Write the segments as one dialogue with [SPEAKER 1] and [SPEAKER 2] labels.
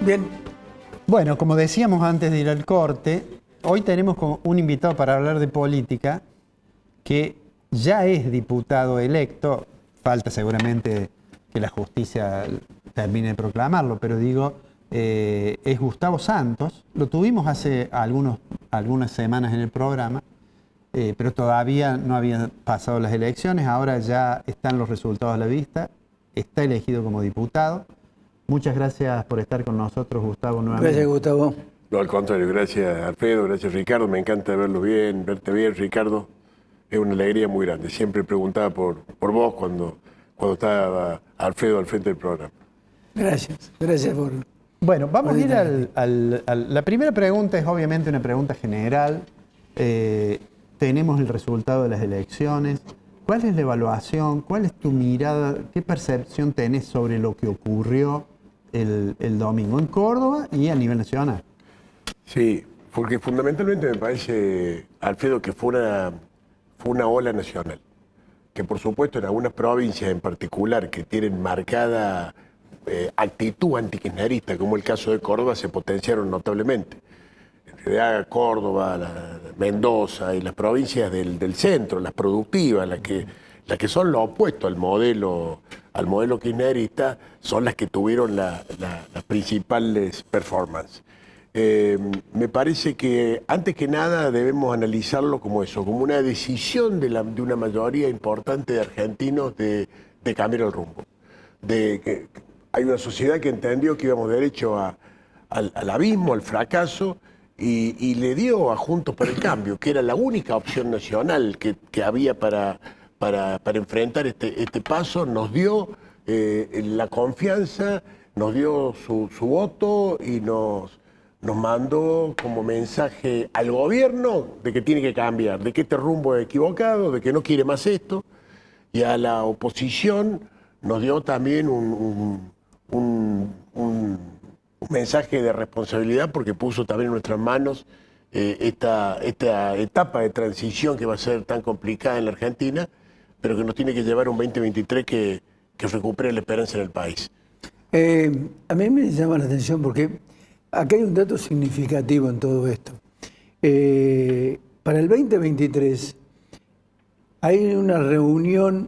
[SPEAKER 1] Bien.
[SPEAKER 2] Bueno, como decíamos antes de ir al corte, hoy tenemos un invitado para hablar de política que ya es diputado electo. Falta seguramente que la justicia termine de proclamarlo, pero digo, es Gustavo Santos. Lo tuvimos hace algunas semanas en el programa, pero todavía no habían pasado las elecciones. Ahora ya están los resultados a la vista. Está elegido como diputado. Muchas gracias por estar con nosotros, Gustavo, nuevamente.
[SPEAKER 1] Gracias, Gustavo.
[SPEAKER 3] No, al contrario, gracias Alfredo, gracias Ricardo, me encanta verlo bien, verte bien, Ricardo. Es una alegría muy grande. Siempre preguntaba por vos cuando estaba Alfredo al frente del programa.
[SPEAKER 1] Gracias por...
[SPEAKER 2] Bueno, vamos a ir la primera pregunta es obviamente una pregunta general. Tenemos el resultado de las elecciones. ¿Cuál es la evaluación? ¿Cuál es tu mirada? ¿Qué percepción tenés sobre lo que ocurrió el domingo en Córdoba y a nivel nacional?
[SPEAKER 3] Sí, porque fundamentalmente me parece, Alfredo, que fue una ola nacional. Que por supuesto en algunas provincias en particular que tienen marcada actitud antikirchnerista, como el caso de Córdoba, se potenciaron notablemente. En realidad Córdoba, Mendoza y las provincias del centro, las productivas, las que son lo opuesto al modelo kirchnerista, son las que tuvieron las principales performances. Me parece que antes que nada debemos analizarlo como eso, como una decisión de una mayoría importante de argentinos de cambiar el rumbo. De que hay una sociedad que entendió que íbamos derecho al abismo, al fracaso, y le dio a Juntos por el Cambio, que era la única opción nacional que había para enfrentar este paso, nos dio la confianza, nos dio su voto y nos mandó como mensaje al gobierno de que tiene que cambiar, de que este rumbo es equivocado, de que no quiere más esto, y a la oposición nos dio también un mensaje de responsabilidad porque puso también en nuestras manos esta etapa de transición que va a ser tan complicada en la Argentina, pero que nos tiene que llevar a un 2023 que recupere la esperanza en el país.
[SPEAKER 1] A mí me llama la atención porque acá hay un dato significativo en todo esto. Para el 2023 hay una reunión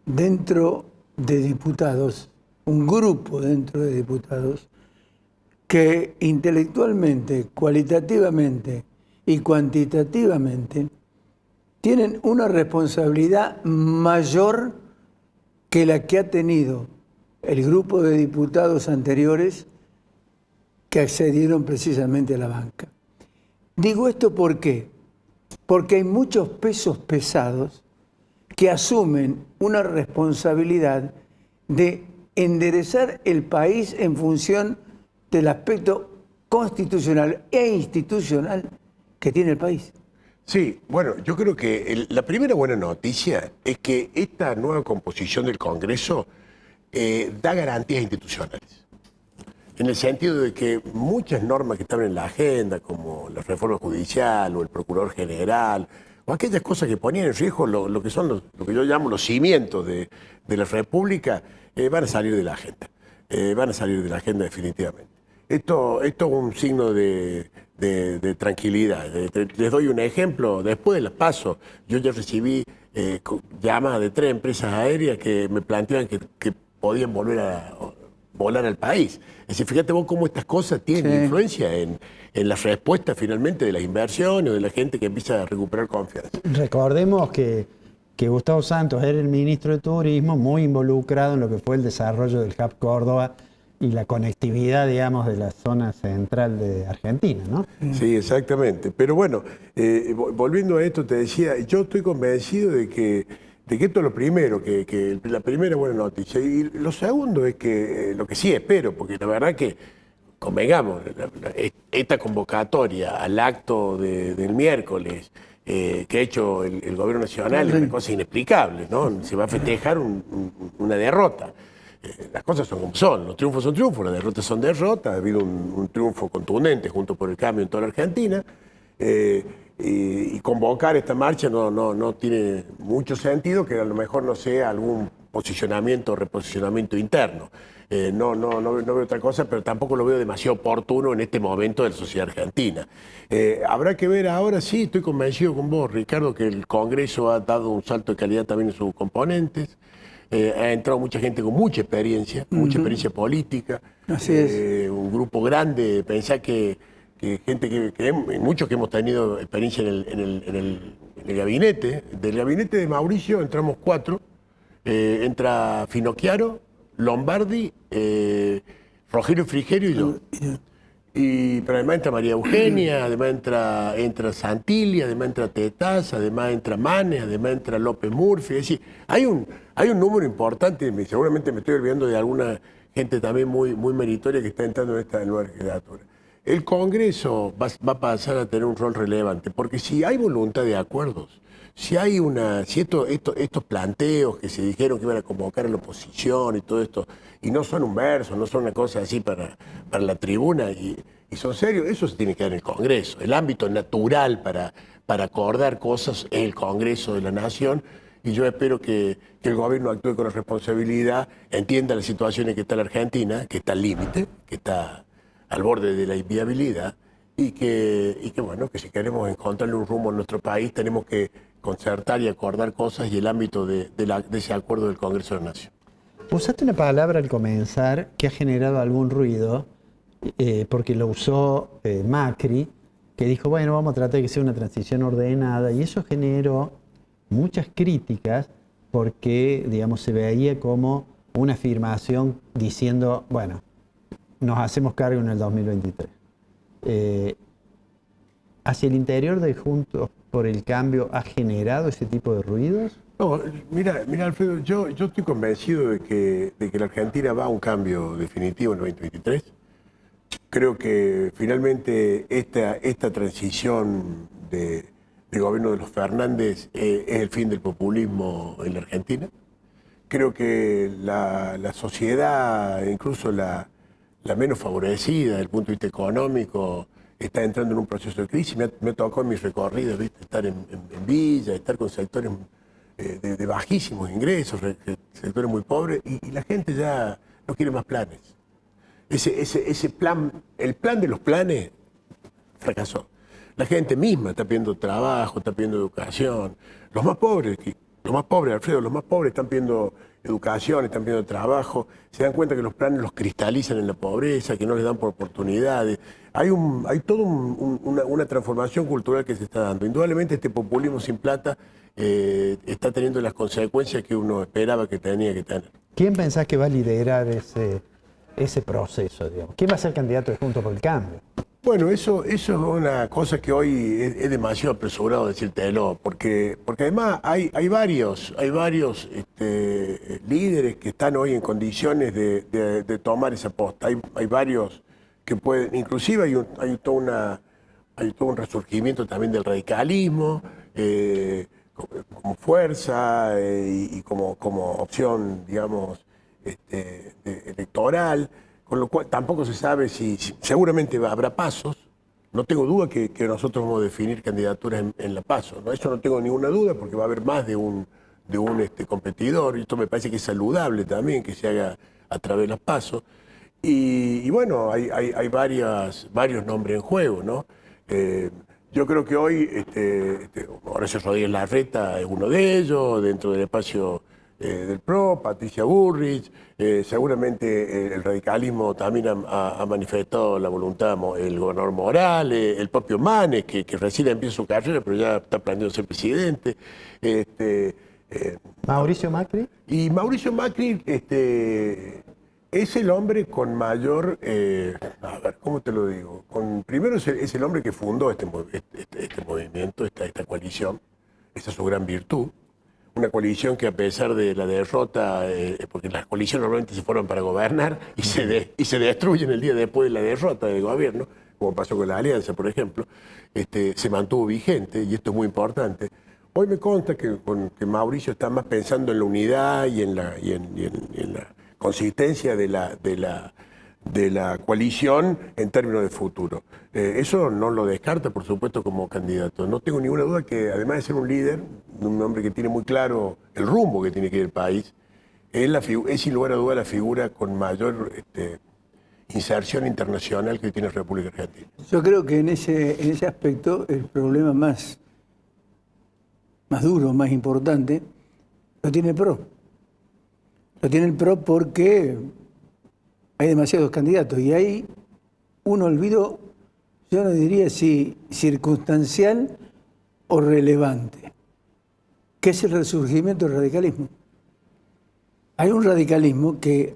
[SPEAKER 1] dentro de diputados, un grupo dentro de diputados, que intelectualmente, cualitativamente y cuantitativamente tienen una responsabilidad mayor que la que ha tenido el grupo de diputados anteriores que accedieron precisamente a la banca. Digo esto ¿por qué? Porque hay muchos pesos pesados que asumen una responsabilidad de enderezar el país en función del aspecto constitucional e institucional que tiene el país.
[SPEAKER 3] Sí, bueno, yo creo que la primera buena noticia es que esta nueva composición del Congreso da garantías institucionales. En el sentido de que muchas normas que estaban en la agenda, como la reforma judicial o el procurador general, o aquellas cosas que ponían en riesgo lo que son lo que yo llamo los cimientos de la República, van a salir de la agenda. Van a salir de la agenda definitivamente. Esto es un signo de tranquilidad. Les doy un ejemplo. Después de las PASO, yo ya recibí llamadas de 3 empresas aéreas que me planteaban que podían volver a volar al país. Es decir, fíjate vos cómo estas cosas tienen influencia en la respuesta finalmente de las inversiones o de la gente que empieza a recuperar confianza.
[SPEAKER 2] Recordemos que Gustavo Santos era el ministro de Turismo, muy involucrado en lo que fue el desarrollo del Hub Córdoba y la conectividad, digamos, de la zona central de Argentina, ¿no?
[SPEAKER 3] Sí, exactamente. Pero bueno, volviendo a esto, te decía, yo estoy convencido de que esto es lo primero, que la primera buena noticia. Y lo segundo es que, lo que sí espero, porque la verdad que, convengamos, esta convocatoria al acto del miércoles que ha hecho el gobierno nacional es una cosa inexplicable, ¿no? Se va a festejar una derrota. Las cosas son como son, los triunfos son triunfos, las derrotas son derrotas, ha habido un triunfo contundente junto por el cambio en toda la Argentina, y convocar esta marcha no tiene mucho sentido, que a lo mejor no sea algún posicionamiento o reposicionamiento interno. No veo otra cosa, pero tampoco lo veo demasiado oportuno en este momento de la sociedad argentina. Habrá que ver ahora, sí, estoy convencido con vos, Ricardo, que el Congreso ha dado un salto de calidad también en sus componentes. Ha entrado mucha gente con mucha experiencia política.
[SPEAKER 1] Así es.
[SPEAKER 3] Un grupo grande, pensá que gente muchos que hemos tenido experiencia en el gabinete. Del gabinete de Mauricio entramos 4. Entra Finocchiaro, Lombardi, Rogelio Frigerio y yo. Pero además entra María Eugenia, además entra Santilli, además entra Tetaz, además entra Manes, además entra López Murphy. Es decir, hay un número importante, seguramente me estoy olvidando de alguna gente también muy meritoria que está entrando en esta nueva legislatura. El Congreso va a pasar a tener un rol relevante, porque si hay voluntad de acuerdos, si estos planteos que se dijeron que iban a convocar a la oposición y todo esto, y no son un verso, no son una cosa así para la tribuna, y son serios, eso se tiene que dar en el Congreso. El ámbito natural para acordar cosas es el Congreso de la Nación, y yo espero que el gobierno actúe con responsabilidad, entienda la situación en que está la Argentina, que está al límite, que está al borde de la inviabilidad, y que si queremos encontrarle un rumbo a nuestro país, tenemos que concertar y acordar cosas, y el ámbito de ese acuerdo del Congreso de la Nación.
[SPEAKER 2] Usaste una palabra al comenzar que ha generado algún ruido, porque lo usó Macri, que dijo, bueno, vamos a tratar de que sea una transición ordenada, y eso generó muchas críticas porque, digamos, se veía como una afirmación diciendo, bueno, nos hacemos cargo en el 2023. ¿Hacia el interior de Juntos por el Cambio ha generado ese tipo de ruidos?
[SPEAKER 3] No, mira Alfredo, yo estoy convencido de que la Argentina va a un cambio definitivo en el 2023. Creo que finalmente esta transición del gobierno de los Fernández es el fin del populismo en la Argentina. Creo que la sociedad, incluso la menos favorecida desde el punto de vista económico, está entrando en un proceso de crisis. Me tocó en mis recorridos, ¿viste? Estar en Villa, estar con sectores de bajísimos ingresos, sectores muy pobres, y la gente ya no quiere más planes. Ese plan, el plan de los planes, fracasó. La gente misma está pidiendo trabajo, está pidiendo educación. Los más pobres, Alfredo, los más pobres están pidiendo educación, están pidiendo trabajo, se dan cuenta que los planes los cristalizan en la pobreza, que no les dan por oportunidades. Hay toda una transformación cultural que se está dando. Indudablemente este populismo sin plata está teniendo las consecuencias que uno esperaba que tenía que tener.
[SPEAKER 2] ¿Quién pensás que va a liderar ese proceso, digamos? ¿Quién va a ser candidato de Juntos por el Cambio?
[SPEAKER 3] Bueno, eso es una cosa que hoy es demasiado apresurado decírtelo, porque además hay varios líderes que están hoy en condiciones de tomar esa posta. Hay varios que pueden, inclusive hay todo un resurgimiento también del radicalismo como fuerza y como opción, digamos, electoral. Con lo cual tampoco se sabe si seguramente habrá pasos. No tengo duda que nosotros vamos a definir candidaturas en la paso, ¿no? Eso no tengo ninguna duda, porque va a haber más de un competidor, y esto me parece que es saludable también que se haga a través de los pasos. Y bueno, hay varios nombres en juego, ¿no? Yo creo que hoy Horacio Rodríguez Larreta es uno de ellos, dentro del espacio del PRO, Patricia Bullrich, seguramente el radicalismo también ha manifestado la voluntad, el gobernador Morales, el propio Manes, que recién empieza su carrera, pero ya está planeando ser presidente.
[SPEAKER 2] ¿Mauricio Macri?
[SPEAKER 3] Y Mauricio Macri es el hombre con mayor, a ver, ¿cómo te lo digo? Primero es el hombre que fundó este movimiento, esta coalición, esa es su gran virtud. Una coalición que, a pesar de la derrota, porque las coaliciones normalmente se forman para gobernar y se destruyen el día después de la derrota del gobierno, como pasó con la Alianza, por ejemplo, se mantuvo vigente, y esto es muy importante. Hoy me consta que Mauricio está más pensando en la unidad y en la consistencia de la coalición en términos de futuro. Eso no lo descarta, por supuesto, como candidato. No tengo ninguna duda que, además de ser un líder, un hombre que tiene muy claro el rumbo que tiene que ir el país, es sin lugar a duda la figura con mayor inserción internacional que tiene República Argentina.
[SPEAKER 1] Yo creo que en ese aspecto el problema más duro, más importante, lo tiene el PRO. Lo tiene el PRO porque hay demasiados candidatos y hay un olvido, yo no diría si circunstancial o relevante, que es el resurgimiento del radicalismo. Hay un radicalismo que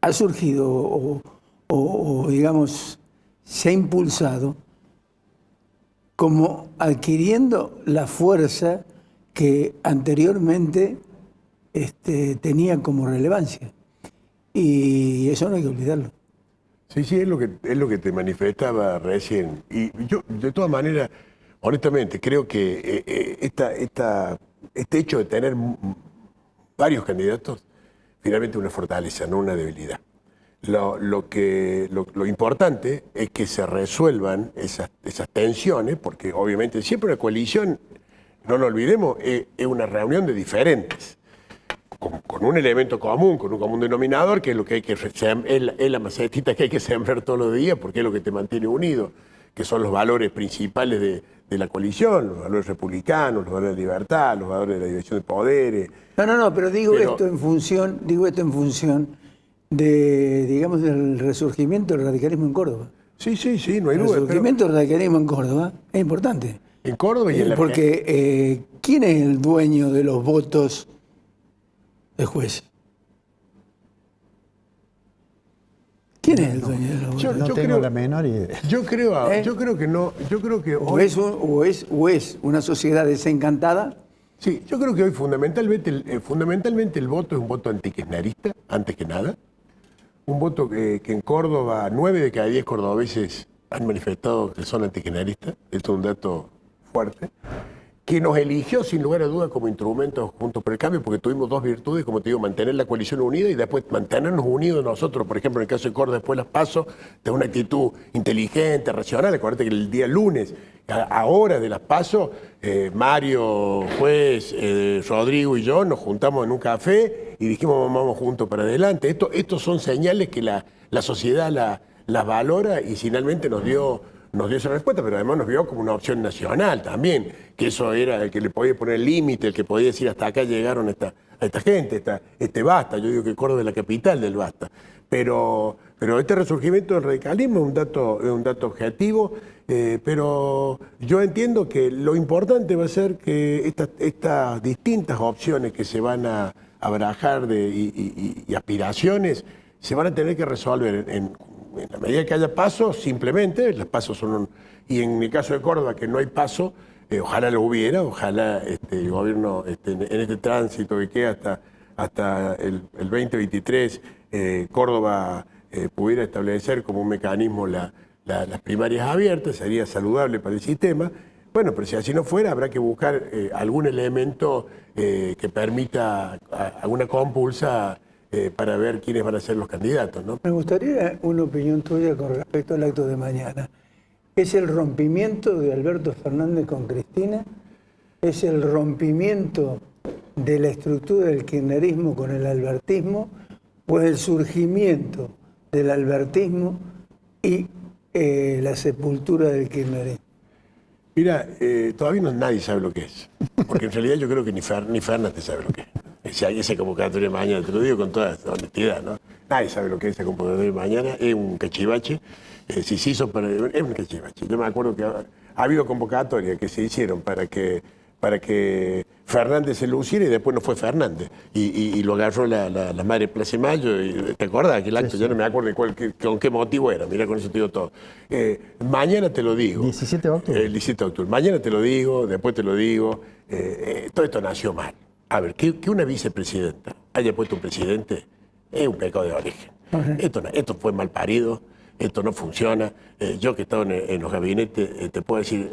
[SPEAKER 1] ha surgido o digamos, se ha impulsado como adquiriendo la fuerza que anteriormente tenía como relevancia. Y eso no hay que olvidarlo.
[SPEAKER 3] Sí, es lo que te manifestaba recién. Y yo, de todas maneras, honestamente, creo que este hecho de tener varios candidatos, finalmente es una fortaleza, no una debilidad. Lo importante es que se resuelvan esas tensiones, porque obviamente siempre una coalición, no lo olvidemos, es una reunión de diferentes, con un elemento común, con un común denominador, que es lo que hay que es la macetita que hay que sembrar todos los días, porque es lo que te mantiene unido, que son los valores principales de la coalición, los valores republicanos, los valores de libertad, los valores de la división de poderes.
[SPEAKER 1] No, pero digo esto en función de, digamos, del resurgimiento del radicalismo en Córdoba.
[SPEAKER 3] Sí, no hay duda.
[SPEAKER 1] El resurgimiento del radicalismo en Córdoba es importante.
[SPEAKER 3] En Córdoba y en la
[SPEAKER 1] Porque ¿quién es el dueño de los votos del juez? ¿Quién es el dueño de los votos?
[SPEAKER 2] No tengo la menor idea.
[SPEAKER 3] Yo creo que no. Yo creo que
[SPEAKER 1] o es una sociedad desencantada.
[SPEAKER 3] Sí, yo creo que hoy fundamentalmente el voto es un voto antikirchnerista, antes que nada. Un voto que en Córdoba, 9 de cada 10 cordobeses han manifestado que son antikirchneristas. Esto es un dato fuerte. Que nos eligió sin lugar a duda como instrumento Juntos por el Cambio, porque tuvimos dos virtudes, como te digo, mantener la coalición unida y después mantenernos unidos nosotros. Por ejemplo, en el caso de Córdoba, después las PASO, de una actitud inteligente, racional. Acuérdate que el día lunes, ahora de las PASO, Mario, Juez, Rodrigo y yo nos juntamos en un café y dijimos vamos juntos para adelante. Estos son señales que la sociedad las valora y finalmente nos dio esa respuesta, pero además nos vio como una opción nacional también, que eso era el que le podía poner el límite, el que podía decir hasta acá llegaron esta gente, este basta. Yo digo que Córdoba es la capital del basta. Pero este resurgimiento del radicalismo es un dato objetivo, pero yo entiendo que lo importante va a ser que estas distintas opciones que se van a barajar y aspiraciones se van a tener que resolver en la medida que haya pasos, simplemente, las pasos son y en el caso de Córdoba, que no hay paso, ojalá lo hubiera, ojalá el gobierno en este tránsito que queda hasta el 2023, Córdoba pudiera establecer como un mecanismo las primarias abiertas, sería saludable para el sistema. Bueno, pero si así no fuera, habrá que buscar algún elemento que permita alguna compulsa para ver quiénes van a ser los candidatos, ¿no?
[SPEAKER 1] Me gustaría una opinión tuya con respecto al acto de mañana. ¿Es el rompimiento de Alberto Fernández con Cristina? ¿Es el rompimiento de la estructura del kirchnerismo con el albertismo? ¿O es el surgimiento del albertismo y la sepultura del kirchnerismo?
[SPEAKER 3] Mira, todavía nadie sabe lo que es. Porque en realidad yo creo que ni Fernández sabe lo que es. Esa convocatoria de mañana, te lo digo con toda honestidad, ¿no? Nadie sabe lo que es esa convocatoria de mañana, es un cachivache. Si se hizo es un cachivache. Yo me acuerdo que ha habido convocatorias que se hicieron para que Fernández se luciera y después no fue Fernández. Y lo agarró la madre Plaza de Mayo. Y, ¿te acuerdas de aquel acto? Sí. Ya no me acuerdo con qué motivo era. Mira, con eso te digo todo. Mañana te lo digo.
[SPEAKER 2] 17 de octubre.
[SPEAKER 3] El 17 de octubre. Mañana te lo digo, después te lo digo. Todo esto nació mal. A ver, que una vicepresidenta haya puesto un presidente es un pecado de origen. Uh-huh. Esto fue mal parido, esto no funciona. Yo que he estado en los gabinetes, te puedo decir,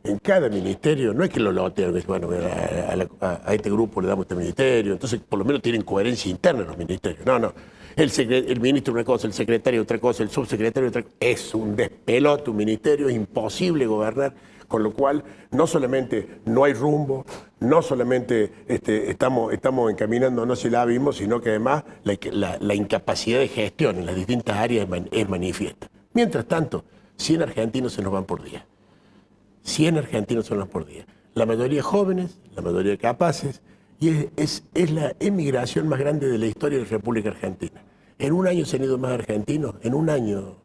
[SPEAKER 3] en cada ministerio, no es que lo lotean, que bueno, a este grupo le damos este ministerio, entonces por lo menos tienen coherencia interna los ministerios. No. El ministro una cosa, el secretario otra cosa, el subsecretario otra cosa. Es un despelote un ministerio, es imposible gobernar Con lo cual, no solamente no hay rumbo, no solamente estamos encaminándonos el abismo, sino que además la incapacidad de gestión en las distintas áreas es manifiesta. Mientras tanto, 100 argentinos se nos van por día. 100 argentinos se nos van por día. La mayoría jóvenes, la mayoría capaces, y es la emigración más grande de la historia de la República Argentina. En un año se han ido más argentinos, en un año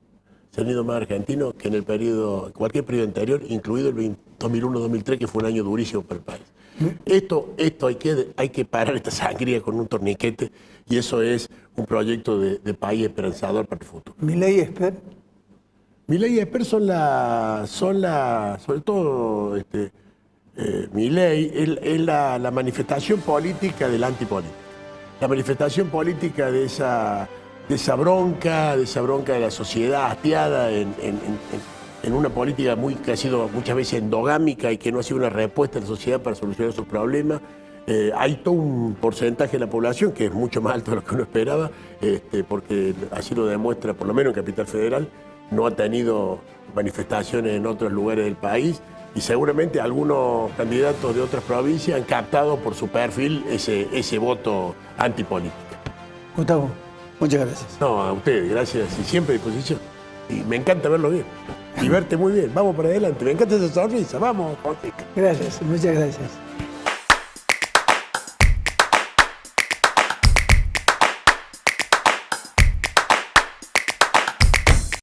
[SPEAKER 3] se han ido más argentinos que en cualquier periodo anterior, incluido el 2001-2003, que fue un año durísimo para el país. Esto hay que parar esta sangría con un torniquete, y eso es un proyecto de país esperanzador para el futuro.
[SPEAKER 1] Milei y Esper.
[SPEAKER 3] Milei y Esper sobre todo, Milei es la manifestación política de la antipolítica. La manifestación política de esa bronca de la sociedad hastiada en una política que ha sido muchas veces endogámica y que no ha sido una respuesta de la sociedad para solucionar sus problemas. Hay todo un porcentaje de la población que es mucho más alto de lo que uno esperaba, porque así lo demuestra, por lo menos en Capital Federal, no ha tenido manifestaciones en otros lugares del país, y seguramente algunos candidatos de otras provincias han captado por su perfil ese voto antipolítico.
[SPEAKER 1] Gustavo, muchas gracias.
[SPEAKER 3] No, a ustedes, gracias, y siempre a disposición. Y me encanta verlo bien, y verte muy bien. Vamos para adelante, me encanta esa sonrisa, vamos.
[SPEAKER 1] Gracias, muchas gracias.